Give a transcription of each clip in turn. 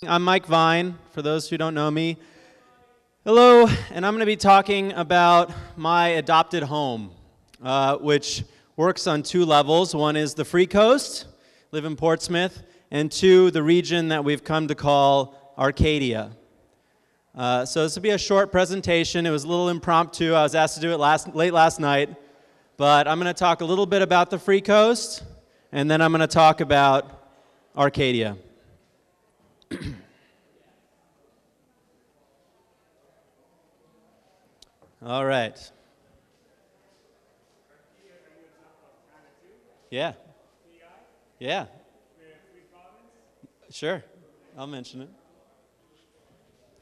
I'm Mike Vine, for those who don't know me. Hello, and I'm going to be talking about my adopted home, which works on two levels. One is the Free Coast, live in Portsmouth, and two, the region that we've come to call Arcadia. So this will be a short presentation. It was a little impromptu. I was asked to do it late last night, but I'm going to talk a little bit about the Free Coast, and then I'm going to talk about Arcadia. All right. Yeah. Yeah. Sure. I'll mention it.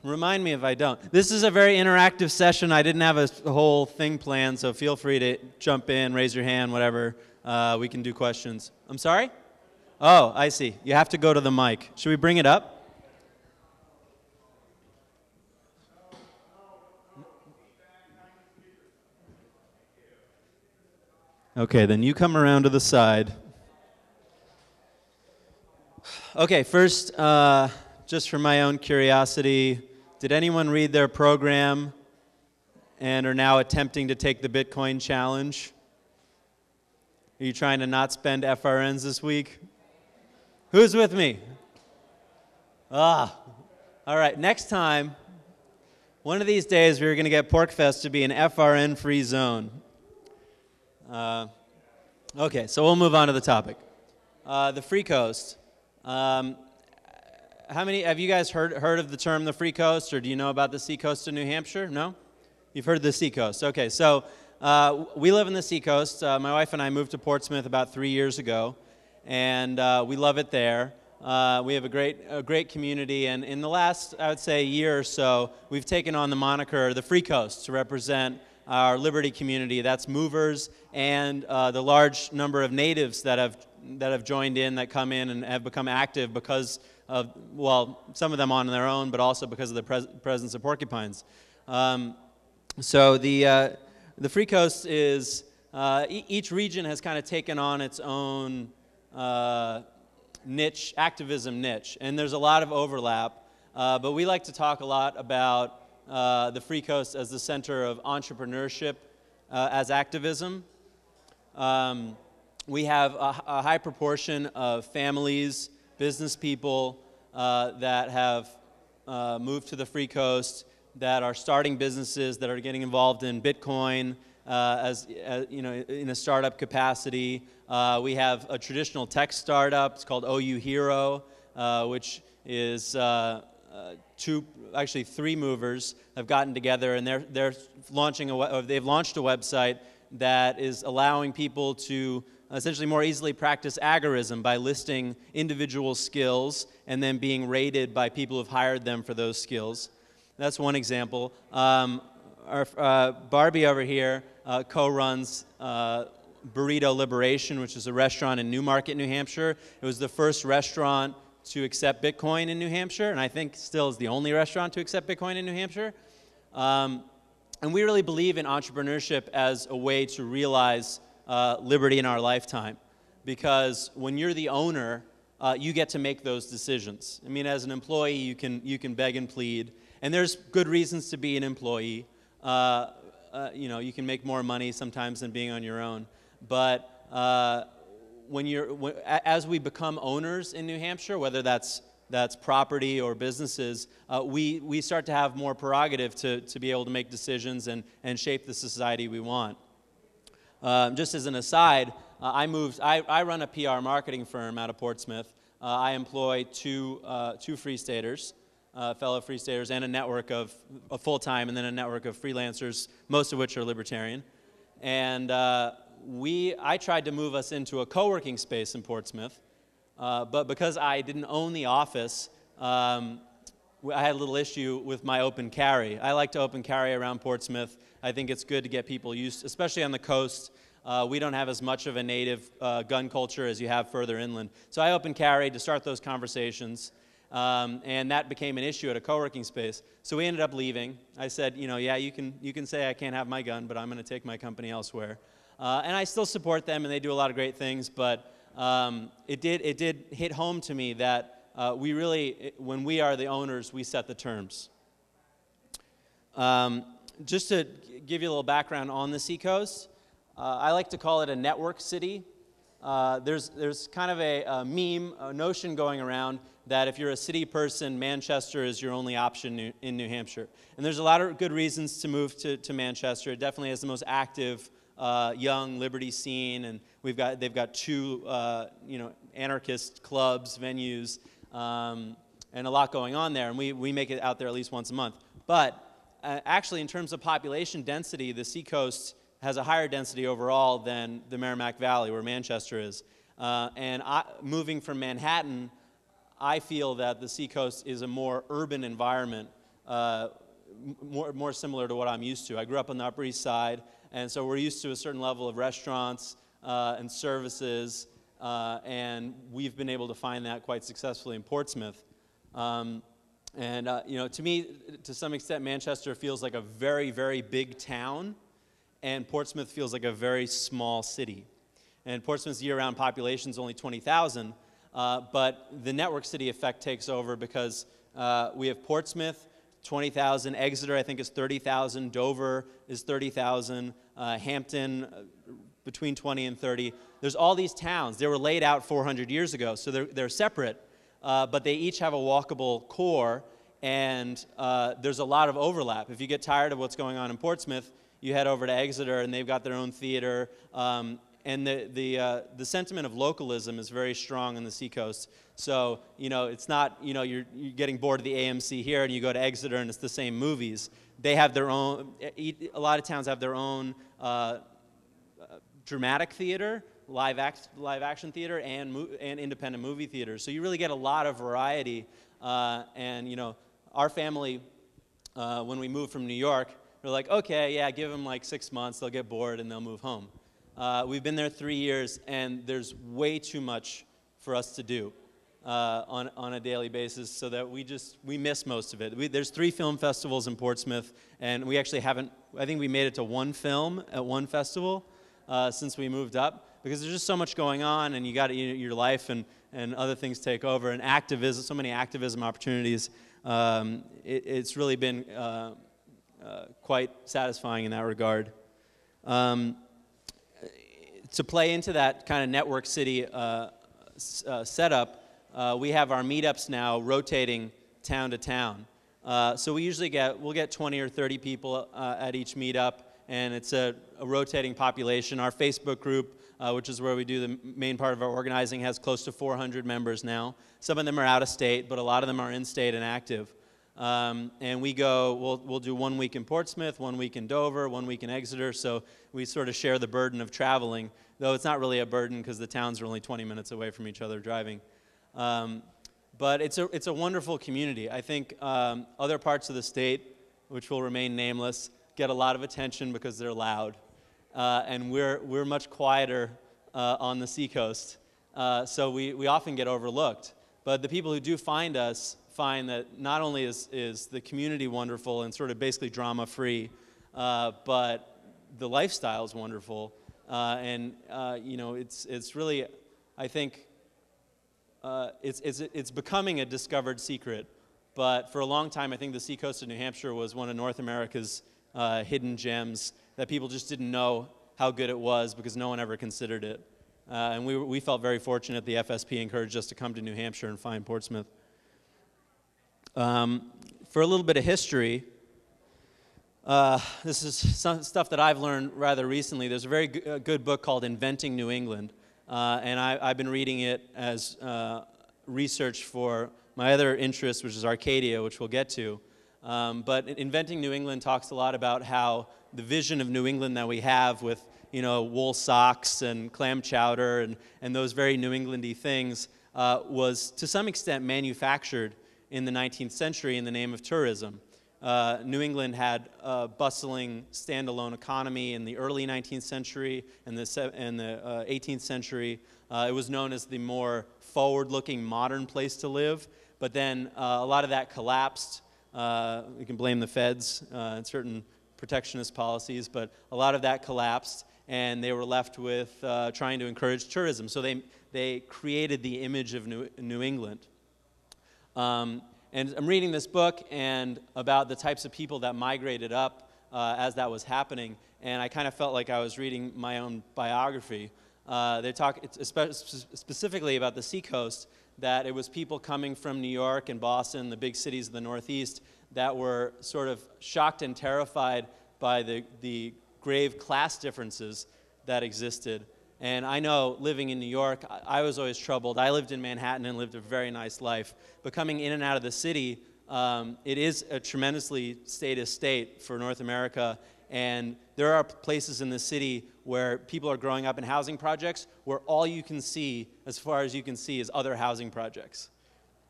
Remind me if I don't. This is a very interactive session. I didn't have a whole thing planned, so feel free to jump in, raise your hand, whatever. We can do questions. I'm sorry? Oh, I see. You have to go to the mic. Should we bring it up? Okay, then you come around to the side. Okay, first, just for my own curiosity, did anyone read their program and are now attempting to take the Bitcoin challenge? Are you trying to not spend FRNs this week? Who's with me? All right, next time, one of these days we're going to get PorcFest to be an FRN-free zone. Okay, so we'll move on to the topic. The Free Coast. How many have you guys heard of the term the Free Coast, or do you know about the Seacoast of New Hampshire? No? You've heard of the Seacoast. Okay, so we live in the Seacoast. My wife and I moved to Portsmouth about 3 years ago, and we love it there. We have a great community, and in the last, I would say, year or so, we've taken on the moniker the Free Coast to represent our Liberty community. That's movers and the large number of natives that have joined in, that come in and have become active because of, well, some of them on their own, but also because of the presence of porcupines. So the Free Coast is, each region has kind of taken on its own niche, activism niche, and there's a lot of overlap, but we like to talk a lot about the Free Coast as the center of entrepreneurship as activism. We have a high proportion of families, business people that have moved to the Free Coast, that are starting businesses, that are getting involved in Bitcoin as you know, in a startup capacity. We have a traditional tech startup. It's called OU Hero, which is three movers have gotten together, and they're launching they've launched a website that is allowing people to essentially more easily practice agorism by listing individual skills and then being rated by people who've hired them for those skills. That's one example. Our Barbie over here co-runs Burrito Liberation, which is a restaurant in Newmarket, New Hampshire. It was the first restaurant to accept Bitcoin in New Hampshire, and I think still is the only restaurant to accept Bitcoin in New Hampshire. And we really believe in entrepreneurship as a way to realize liberty in our lifetime, because when you're the owner, you get to make those decisions. I mean, as an employee, you can beg and plead, and there's good reasons to be an employee. You know, you can make more money sometimes than being on your own, but as we become owners in New Hampshire, whether that's property or businesses, we start to have more prerogative to be able to make decisions and shape the society we want. Just as an aside, I run a PR marketing firm out of Portsmouth. I employ two Free Staters, fellow Free Staters, and a network of full-time, and then a network of freelancers, most of which are libertarian. And I tried to move us into a co-working space in Portsmouth, but because I didn't own the office, I had a little issue with my open carry. I like to open carry around Portsmouth. I think it's good to get people used, especially on the coast. We don't have as much of a native gun culture as you have further inland. So I open carry to start those conversations, and that became an issue at a co-working space. So we ended up leaving. I said, you know, yeah, you can say I can't have my gun, but I'm going to take my company elsewhere. And I still support them, and they do a lot of great things, but it did hit home to me that we really, when we are the owners, we set the terms. Just to give you a little background on the Seacoast, I like to call it a network city. There's kind of a meme, a notion going around that if you're a city person, Manchester is your only option in New Hampshire. And there's a lot of good reasons to move to Manchester. It definitely has the most active young liberty scene, and they've got two anarchist clubs, venues, and a lot going on there. And we make it out there at least once a month. But actually, in terms of population density, the Seacoast has a higher density overall than the Merrimack Valley, where Manchester is. Moving from Manhattan, I feel that the Seacoast is a more urban environment, more similar to what I'm used to. I grew up on the Upper East Side, and so we're used to a certain level of restaurants and services, and we've been able to find that quite successfully in Portsmouth. To me, to some extent, Manchester feels like a very, very big town, and Portsmouth feels like a very small city. And Portsmouth's year-round population is only 20,000, but the network city effect takes over because we have Portsmouth, 20,000, Exeter I think is 30,000, Dover is 30,000, Hampton between 20 and 30. There's all these towns. They were laid out 400 years ago, so they're separate, but they each have a walkable core, and there's a lot of overlap. If you get tired of what's going on in Portsmouth, you head over to Exeter, and they've got their own theater. And the sentiment of localism is very strong on the Seacoast. So, it's not, you're getting bored of the AMC here, and you go to Exeter, and it's the same movies. They have their own, a lot of towns have their own dramatic theater, live action theater, and independent movie theaters. So you really get a lot of variety. Our family, when we moved from New York, we're like, okay, yeah, give them like 6 months, they'll get bored, and they'll move home. We've been there 3 years, and there's way too much for us to do on a daily basis, so that we miss most of it. There's 3 film festivals in Portsmouth, and we actually haven't, I think we made it to 1 film at 1 festival since we moved up, because there's just so much going on, and you got your life and other things take over, and activism, so many activism opportunities. It's really been quite satisfying in that regard. To play into that kind of network city setup, we have our meetups now rotating town to town. So we'll get 20 or 30 people at each meetup, and it's a rotating population. Our Facebook group, which is where we do the main part of our organizing, has close to 400 members now. Some of them are out of state, but a lot of them are in state and active. And we'll do 1 week in Portsmouth, 1 week in Dover, 1 week in Exeter, so we sort of share the burden of traveling, though it's not really a burden because the towns are only 20 minutes away from each other driving. But it's a wonderful community. I think other parts of the state, which will remain nameless, get a lot of attention because they're loud. And we're much quieter on the Seacoast, so we often get overlooked. But the people who do find us find that not only is the community wonderful and sort of basically drama-free, but the lifestyle is wonderful, it's really, I think, it's becoming a discovered secret. But for a long time, I think the Seacoast of New Hampshire was one of North America's hidden gems that people just didn't know how good it was because no one ever considered it. And we felt very fortunate the FSP encouraged us to come to New Hampshire and find Portsmouth. For a little bit of history, this is some stuff that I've learned rather recently. There's a very good book called Inventing New England, and I've been reading it as research for my other interest, which is Arcadia, which we'll get to. But Inventing New England talks a lot about how the vision of New England that we have with wool socks and clam chowder and those very New Englandy things was to some extent manufactured in the 19th century in the name of tourism. New England had a bustling standalone economy in the early 19th century and the 18th century. It was known as the more forward-looking modern place to live, but then a lot of that collapsed. We can blame the feds and certain protectionist policies, but a lot of that collapsed, and they were left with trying to encourage tourism. So they created the image of New England. And I'm reading this book and about the types of people that migrated up as that was happening, and I kind of felt like I was reading my own biography. They talk specifically about the seacoast, that it was people coming from New York and Boston, the big cities of the Northeast, that were sort of shocked and terrified by the grave class differences that existed. And I know, living in New York, I was always troubled. I lived in Manhattan and lived a very nice life. But coming in and out of the city, it is a tremendously statist state for North America. And there are places in the city where people are growing up in housing projects where all you can see, as far as you can see, is other housing projects.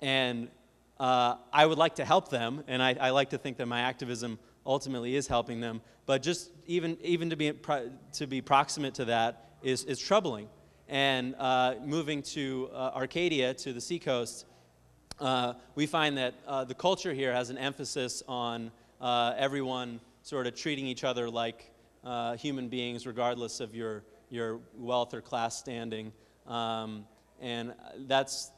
And I would like to help them, and I like to think that my activism ultimately is helping them. But just even to be proximate to that is troubling. And moving to Arcadia, to the seacoast, we find that the culture here has an emphasis on everyone sort of treating each other like human beings, regardless of your wealth or class standing, and that's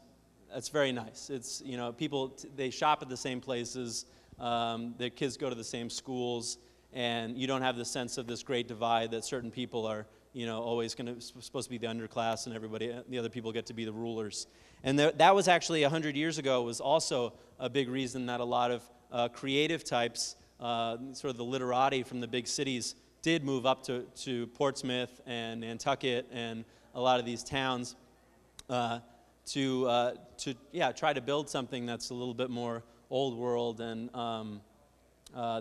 very nice. It's, you know, people, they shop at the same places, their kids go to the same schools, and you don't have the sense of this great divide that certain people are, you know, always supposed to be the underclass, and the other people get to be the rulers. And that was actually 100 years ago, was also a big reason that a lot of creative types, sort of the literati from the big cities, did move up to Portsmouth and Nantucket and a lot of these towns to try to build something that's a little bit more old world, and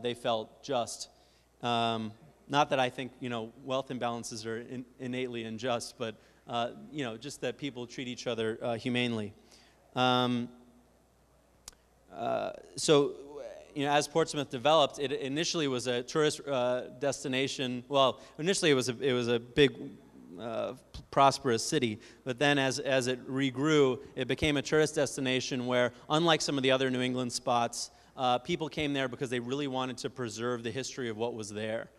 they felt just. Not that I think, you know, wealth imbalances are innately unjust, but you know, just that people treat each other humanely. So, you know, as Portsmouth developed, it initially was a tourist destination. Well, initially it was a big, prosperous city, but then as it regrew, it became a tourist destination where, unlike some of the other New England spots, people came there because they really wanted to preserve the history of what was there.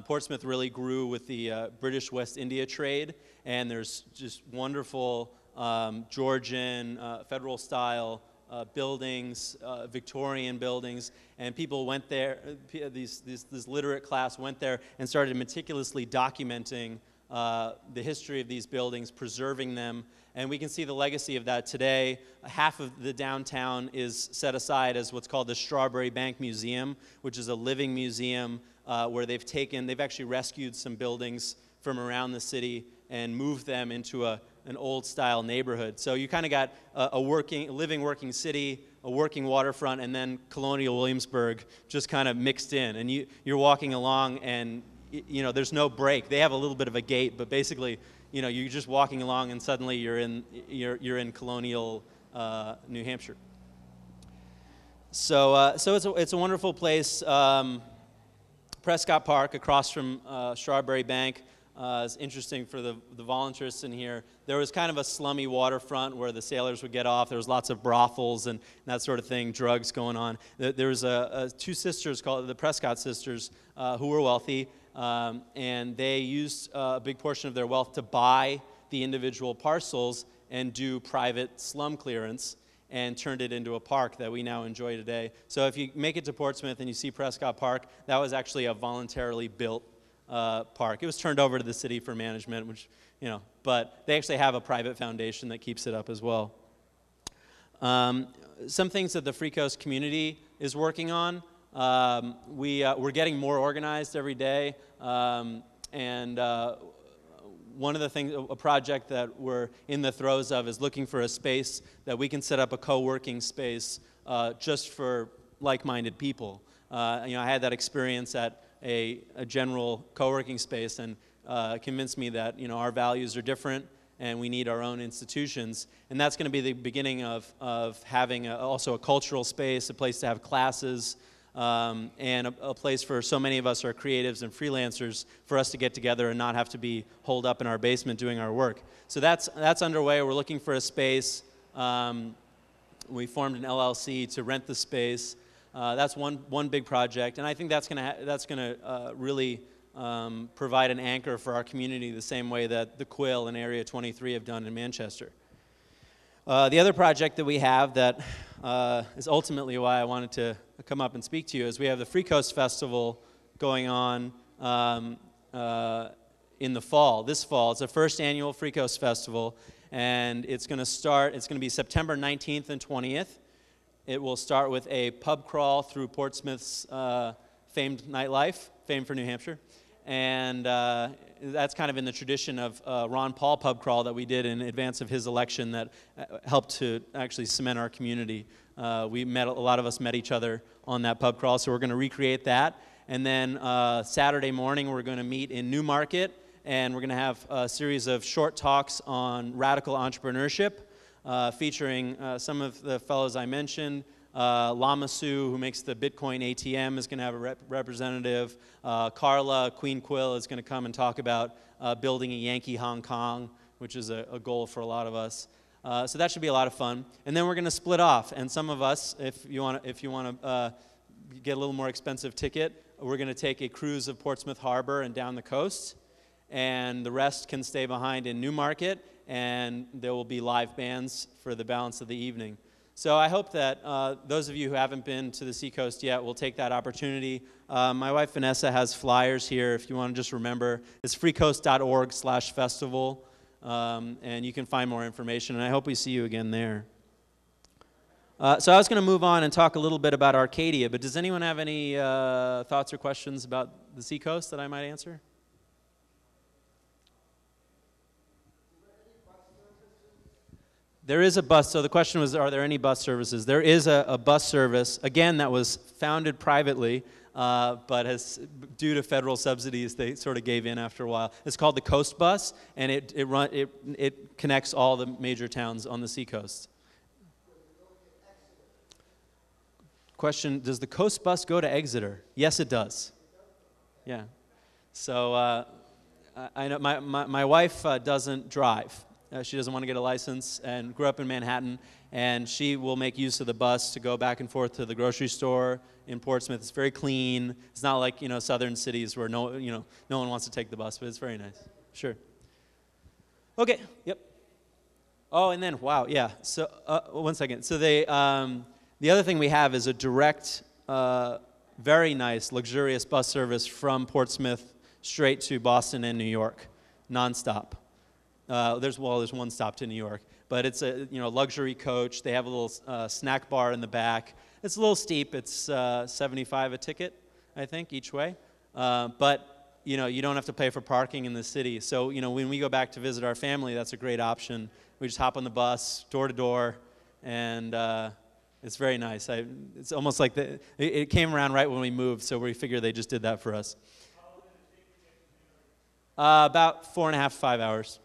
Portsmouth really grew with the British West India trade, and there's just wonderful Georgian, federal-style buildings, Victorian buildings, and people went there, this literate class went there and started meticulously documenting the history of these buildings, preserving them, and we can see the legacy of that today. Half of the downtown is set aside as what's called the Strawberry Bank Museum, which is a living museum where they've actually rescued some buildings from around the city and moved them into an old-style neighborhood. So you kind of got a living, working city, a working waterfront, and then colonial Williamsburg just kind of mixed in. And you're walking along, and you know, there's no break. They have a little bit of a gate, but basically, you know, you're just walking along, and suddenly you're in colonial New Hampshire. So it's a wonderful place. Prescott Park, across from Strawberry Bank, is interesting for the volunteers in here. There was kind of a slummy waterfront where the sailors would get off. There was lots of brothels and that sort of thing, drugs going on. There was two sisters called the Prescott sisters who were wealthy, and they used a big portion of their wealth to buy the individual parcels and do private slum clearance, and turned it into a park that we now enjoy today. So if you make it to Portsmouth and you see Prescott Park, that was actually a voluntarily built park. It was turned over to the city for management, which, you know, but they actually have a private foundation that keeps it up as well. Some things that the Free Coast community is working on. We're getting more organized every day, and one of the things, a project that we're in the throes of, is looking for a space that we can set up a co-working space just for like-minded people. You know, I had that experience at a general co-working space, and convinced me that, you know, our values are different and we need our own institutions. And that's going to be the beginning of having also a cultural space, a place to have classes, and a place for so many of us are creatives and freelancers for us to get together and not have to be holed up in our basement doing our work. So that's underway. We're looking for a space. We formed an LLC to rent the space. That's one big project, and I think that's gonna really provide an anchor for our community the same way that the Quill and Area 23 have done in Manchester. The other project that we have that is ultimately why I wanted to come up and speak to you, is we have the Free Coast Festival going on in the fall, this fall. It's the first annual Free Coast Festival, and it's going to be September 19th and 20th. It will start with a pub crawl through Portsmouth's famed nightlife, famed for New Hampshire, and that's kind of in the tradition of Ron Paul pub crawl that we did in advance of his election that helped to actually cement our community. A lot of us met each other on that pub crawl, so we're going to recreate that. And then Saturday morning, we're going to meet in Newmarket, and we're going to have a series of short talks on radical entrepreneurship, featuring some of the fellows I mentioned. Lama Su, who makes the Bitcoin ATM, is going to have a representative. Carla, Queen Quill, is going to come and talk about building a Yankee Hong Kong, which is a goal for a lot of us. So that should be a lot of fun. And then we're going to split off. And some of us, if you want to get a little more expensive ticket, we're going to take a cruise of Portsmouth Harbor and down the coast. And the rest can stay behind in Newmarket, and there will be live bands for the balance of the evening. So I hope that those of you who haven't been to the Seacoast yet will take that opportunity. My wife Vanessa has flyers here if you want to just remember. It's freecoast.org/festival, and you can find more information, and I hope we see you again there. So I was going to move on and talk a little bit about Arcadia, but does anyone have any thoughts or questions about the Seacoast that I might answer? There is a bus, so the question was, are there any bus services? There is a bus service, again, that was founded privately, but due to federal subsidies, they sort of gave in after a while. It's called the Coast Bus, and it connects all the major towns on the Seacoast. Question, does the Coast Bus go to Exeter? Yes, it does. Yeah. So I know my wife doesn't drive. She doesn't want to get a license and grew up in Manhattan, and she will make use of the bus to go back and forth to the grocery store in Portsmouth. It's very clean. It's not like, southern cities where no one wants to take the bus, but it's very nice. Sure. Okay. Yep. Oh, and then wow, yeah. So 1 second. So the other thing we have is a direct, very nice, luxurious bus service from Portsmouth straight to Boston and New York, nonstop. There's one stop to New York, but it's a luxury coach. They have a little snack bar in the back. It's a little steep. It's $75 a ticket, I think, each way. But you don't have to pay for parking in the city. So when we go back to visit our family, that's a great option. We just hop on the bus, door to door, and it's very nice. It's almost like it came around right when we moved, so we figured they just did that for us. About 4.5, 5 hours.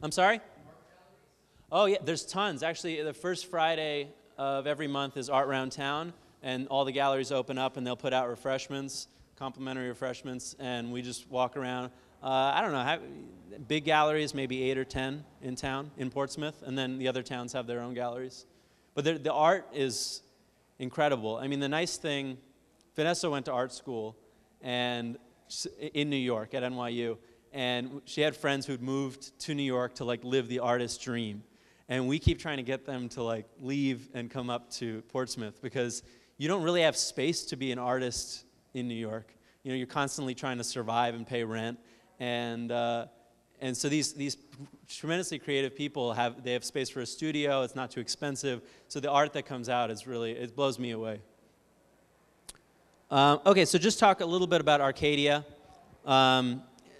I'm sorry? Oh, yeah, there's tons. Actually, the first Friday of every month is Art Round Town, and all the galleries open up, and they'll put out refreshments, complimentary refreshments, and we just walk around. I don't know, big galleries, maybe 8 or 10 in town, in Portsmouth, and then the other towns have their own galleries. But the art is incredible. I mean, the nice thing, Vanessa went to art school and in New York at NYU, and she had friends who'd moved to New York to live the artist's dream. And we keep trying to get them to leave and come up to Portsmouth because you don't really have space to be an artist in New York. You're constantly trying to survive and pay rent. And so these tremendously creative people have space for a studio. It's not too expensive. So the art that comes out it blows me away. Okay, so just talk a little bit about Arcadia.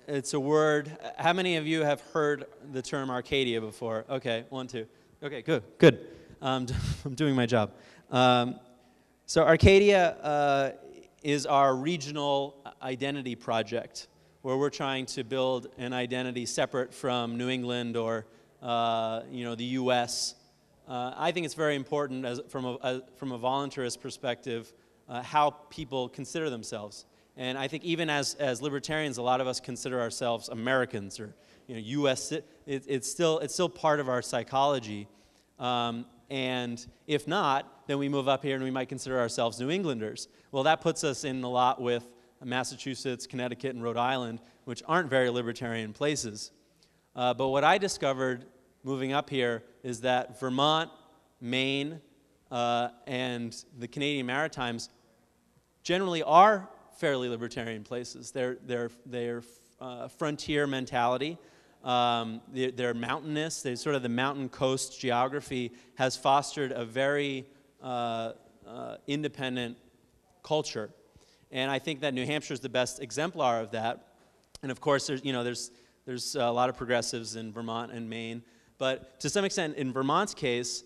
It's a word. How many of you have heard the term Arcadia before? Okay, 1, 2. Okay, good. I'm doing my job. So Arcadia is our regional identity project, where we're trying to build an identity separate from New England or the U.S. I think it's very important from a voluntarist perspective how people consider themselves. And I think even as libertarians, a lot of us consider ourselves Americans or U.S. It's still part of our psychology. And if not, then we move up here and we might consider ourselves New Englanders. Well, that puts us in a lot with Massachusetts, Connecticut, and Rhode Island, which aren't very libertarian places. But what I discovered moving up here is that Vermont, Maine, and the Canadian Maritimes generally are fairly libertarian places. They're frontier mentality. They're mountainous. Sort of the mountain coast geography has fostered a very independent culture, and I think that New Hampshire is the best exemplar of that. And of course, there's a lot of progressives in Vermont and Maine, but to some extent, in Vermont's case,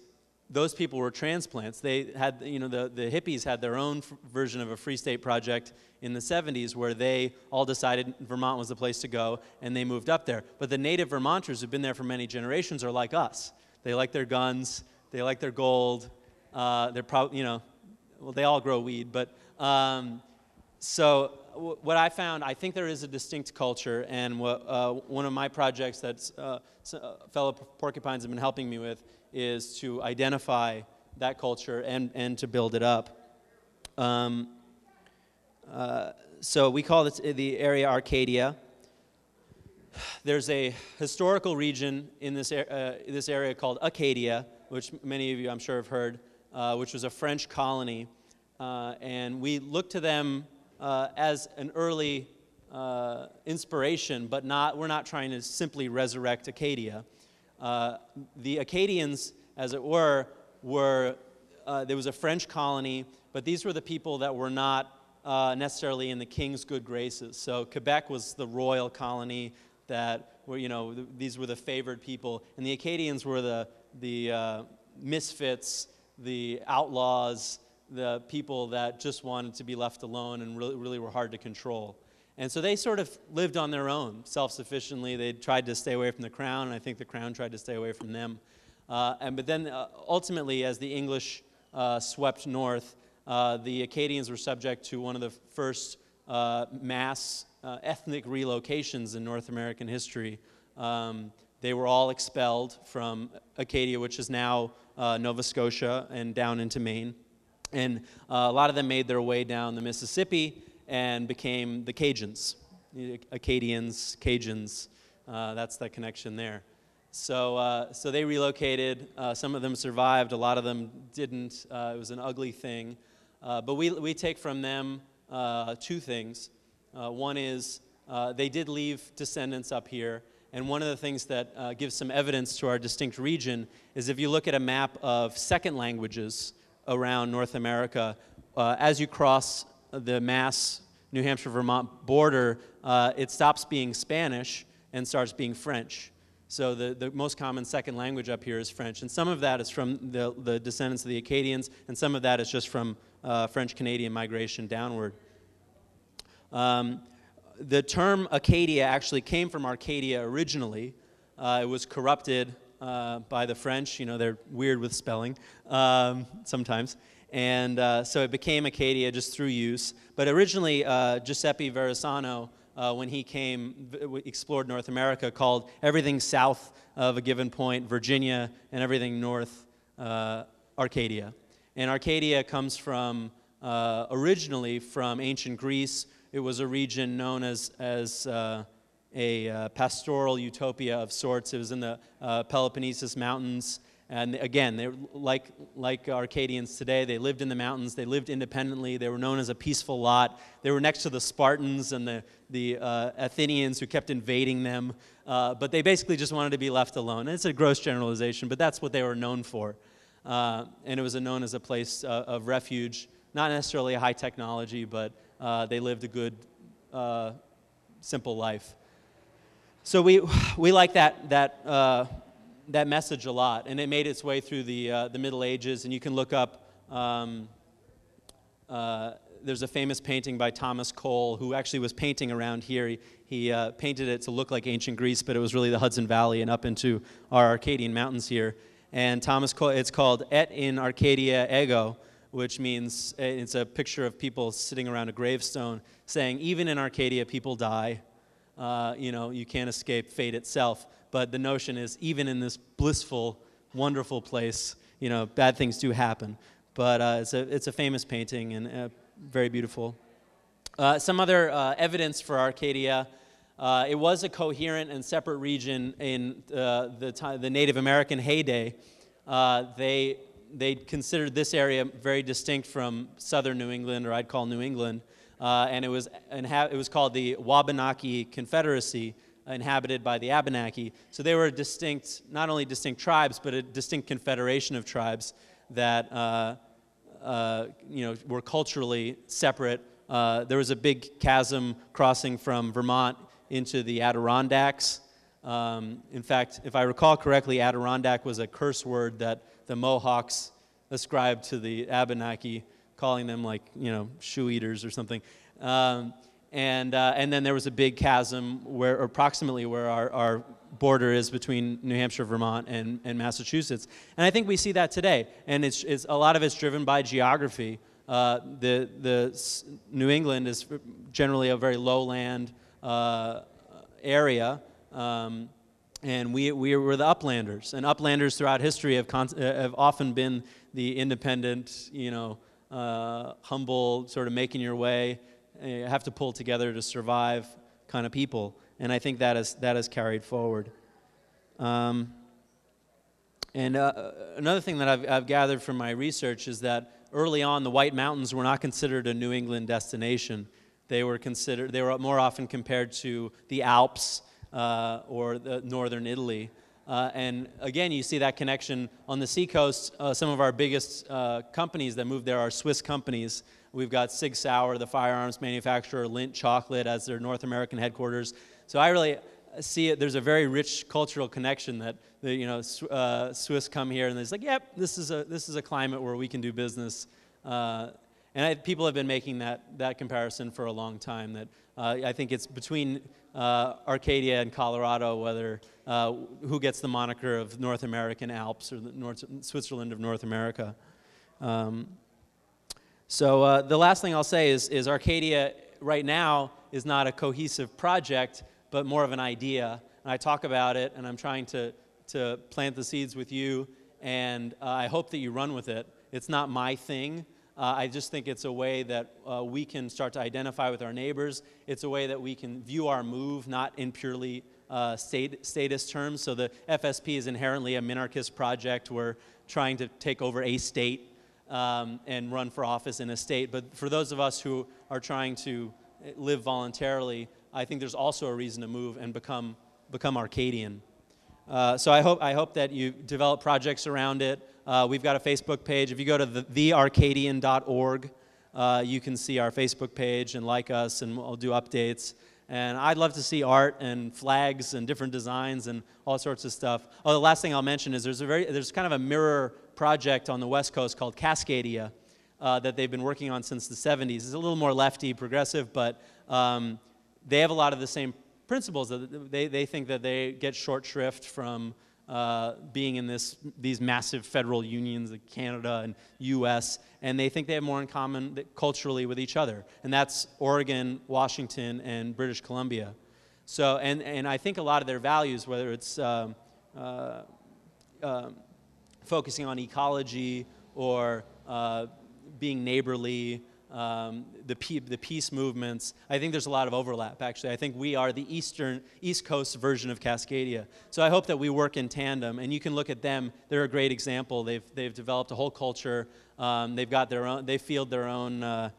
those people were transplants. They had, the hippies had their own version of a Free State project in the 70s where they all decided Vermont was the place to go, and they moved up there. But the native Vermonters who've been there for many generations are like us. They like their guns, they like their gold, they're probably, well, they all grow weed, but so what I found, I think there is a distinct culture, and one of my projects that fellow porcupines have been helping me with is to identify that culture and to build it up. So we call the area Arcadia. There's a historical region in this area called Arcadia, which many of you I'm sure have heard, which was a French colony. And we look to them as an early inspiration, but we're not trying to simply resurrect Acadia. The Acadians, as it were there was a French colony, but these were the people that were not necessarily in the king's good graces. So Quebec was the royal colony that were, these were the favored people, and the Acadians were the misfits, the outlaws, the people that just wanted to be left alone and really were hard to control. And so they sort of lived on their own, self-sufficiently. They tried to stay away from the crown, and I think the crown tried to stay away from them. But then ultimately, as the English swept north, the Acadians were subject to one of the first mass ethnic relocations in North American history. They were all expelled from Arcadia, which is now Nova Scotia, and down into Maine. And a lot of them made their way down the Mississippi and became the Cajuns. Acadians, Cajuns, that's the connection there. So they relocated. Some of them survived, a lot of them didn't. It was an ugly thing. But we take from them two things. One is they did leave descendants up here, and one of the things that gives some evidence to our distinct region is if you look at a map of second languages around North America, as you cross the Mass, New Hampshire-Vermont border, it stops being Spanish and starts being French. So the most common second language up here is French, and some of that is from the descendants of the Acadians, and some of that is just from French-Canadian migration downward. The term Acadia actually came from Arcadia originally. It was corrupted by the French. They're weird with spelling sometimes. And so it became Acadia just through use. But originally, Giuseppe Verrazzano, when he explored North America, called everything south of a given point Virginia, and everything north Arcadia. And Arcadia comes from, originally from ancient Greece. It was a region known as a pastoral utopia of sorts. It was in the Peloponnesus Mountains. And again, they're like Arcadians today. They lived in the mountains. They lived independently. They were known as a peaceful lot. They were next to the Spartans and the Athenians who kept invading them. But they basically just wanted to be left alone. And it's a gross generalization, but that's what they were known for. And it was known as a place of refuge, not necessarily a high technology, but they lived a good, simple life. So we like that message a lot, and it made its way through the Middle Ages. And you can look up. There's a famous painting by Thomas Cole, who actually was painting around here. He painted it to look like ancient Greece, but it was really the Hudson Valley and up into our Arcadian mountains here. And Thomas Cole, it's called Et in Arcadia Ego, which means it's a picture of people sitting around a gravestone saying, even in Arcadia, people die. You can't escape fate itself. But the notion is, even in this blissful, wonderful place, bad things do happen. But it's a famous painting and very beautiful. Some other evidence for Arcadia. It was a coherent and separate region in the Native American heyday. They considered this area very distinct from southern New England, or I'd call New England, and it was called the Wabanaki Confederacy, inhabited by the Abenaki. So they were distinct, not only distinct tribes, but a distinct confederation of tribes that were culturally separate. There was a big chasm crossing from Vermont into the Adirondacks. In fact, if I recall correctly, Adirondack was a curse word that the Mohawks ascribed to the Abenaki, calling them shoe eaters or something. And then there was a big chasm approximately where our border is between New Hampshire, Vermont, and Massachusetts. And I think we see that today. And it's a lot of it's driven by geography. New England is generally a very lowland area, and we were the uplanders. And uplanders throughout history have often been the independent, humble, sort of making your way, you have to pull together to survive kind of people. And I think that has carried forward. And another thing that I've gathered from my research is that early on, the White Mountains were not considered a New England destination. They were more often compared to the Alps or the northern Italy. And again, you see that connection on the seacoast. Some of our biggest companies that move there are Swiss companies. We've got Sig Sauer, the firearms manufacturer, Lindt Chocolate as their North American headquarters. So I really see it. There's a very rich cultural connection that Swiss come here and it's like, yep, this is a climate where we can do business. People have been making that comparison for a long time. That I think it's between Arcadia and Colorado whether who gets the moniker of North American Alps or the Switzerland of North America. So the last thing I'll say is Arcadia right now is not a cohesive project, but more of an idea. And I talk about it, and I'm trying to plant the seeds with you, and I hope that you run with it. It's not my thing. I just think it's a way that we can start to identify with our neighbors. It's a way that we can view our move not in purely statist terms. So the FSP is inherently a minarchist project. We're trying to take over a state and run for office in a state. But for those of us who are trying to live voluntarily, I think there's also a reason to move and become Arcadian. So I hope that you develop projects around it. We've got a Facebook page. If you go to thearcadian.org, you can see our Facebook page and like us, and we'll do updates. And I'd love to see art and flags and different designs and all sorts of stuff. Oh, the last thing I'll mention is there's kind of a mirror project on the West Coast called Cascadia that they've been working on since the 70s. It's a little more lefty, progressive, but they have a lot of the same principles. They think that they get short shrift from being in these massive federal unions like Canada and U.S., and they think they have more in common culturally with each other, and that's Oregon, Washington, and British Columbia. So, and I think a lot of their values, whether it's focusing on ecology or being neighborly, the peace movements, I think there's a lot of overlap, actually. I think we are the East Coast version of Cascadia. So I hope that we work in tandem, and you can look at them. They're a great example. They've developed a whole culture. They've got their own, they field their own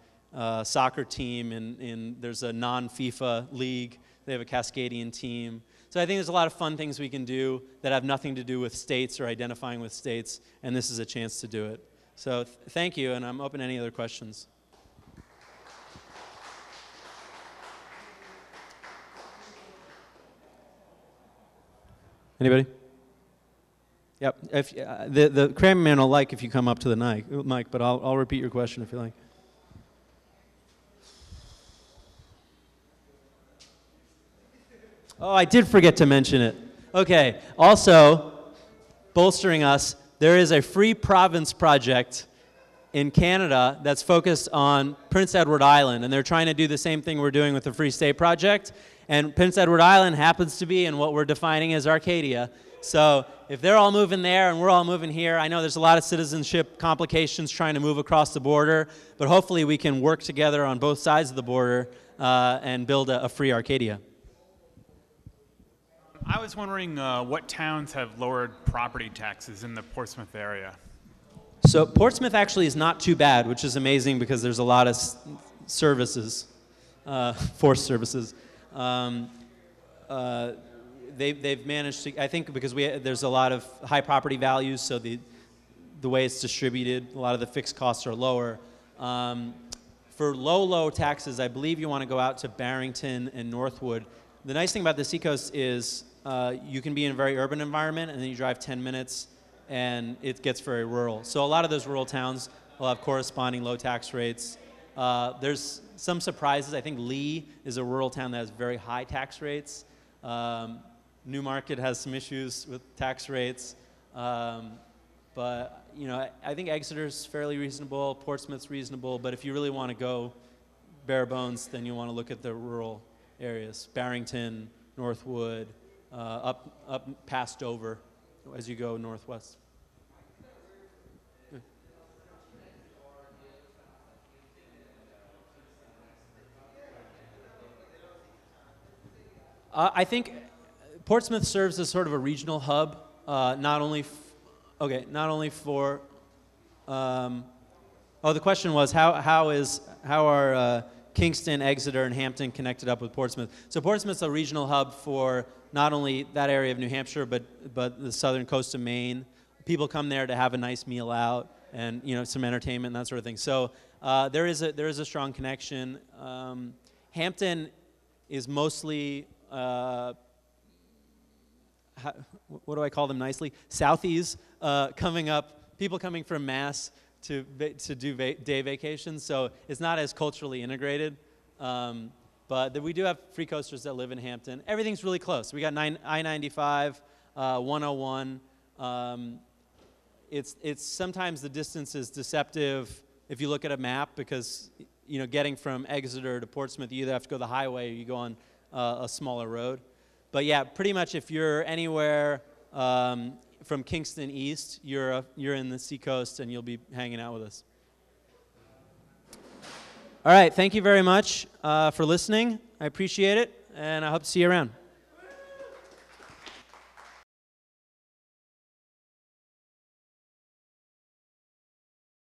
soccer team, and there's a non-FIFA league. They have a Cascadian team. So I think there's a lot of fun things we can do that have nothing to do with states or identifying with states, and this is a chance to do it. So thank you, and I'm open to any other questions. Anybody? Yep. If the cameraman will like if you come up to the mic, but I'll repeat your question if you like. Oh, I did forget to mention it. Okay. Also, bolstering us, there is a free province project in Canada that's focused on Prince Edward Island, and they're trying to do the same thing we're doing with the Free State Project. And Prince Edward Island happens to be in what we're defining as Arcadia. So if they're all moving there and we're all moving here, I know there's a lot of citizenship complications trying to move across the border, but hopefully we can work together on both sides of the border and build a free Arcadia. I was wondering what towns have lowered property taxes in the Portsmouth area. So Portsmouth actually is not too bad, which is amazing because there's a lot of services, forced services. They've managed to, I think, because there's a lot of high property values, so the way it's distributed, a lot of the fixed costs are lower. For low taxes, I believe you want to go out to Barrington and Northwood. The nice thing about the Seacoast is you can be in a very urban environment, and then you drive 10 minutes, and it gets very rural. So a lot of those rural towns will have corresponding low tax rates. There's some surprises. I think Lee is a rural town that has very high tax rates. Newmarket has some issues with tax rates. But I think Exeter's fairly reasonable, Portsmouth's reasonable, but if you really want to go bare bones, then you want to look at the rural areas. Barrington, Northwood, up past Dover as you go northwest. I think Portsmouth serves as sort of a regional hub, not only for. The question was how are Kingston, Exeter, and Hampton connected up with Portsmouth? So Portsmouth's a regional hub for not only that area of New Hampshire, but the southern coast of Maine. People come there to have a nice meal out and some entertainment and that sort of thing. So there is a strong connection. Hampton is mostly what do I call them nicely? Southies coming up, people coming from Mass to do day vacations. So it's not as culturally integrated. But we do have free coasters that live in Hampton. Everything's really close. We got I-95, 101. It's sometimes the distance is deceptive if you look at a map because getting from Exeter to Portsmouth, you either have to go the highway or you go on a smaller road. But yeah, pretty much if you're anywhere from Kingston east, you're in the Seacoast and you'll be hanging out with us. All right, thank you very much for listening. I appreciate it, and I hope to see you around.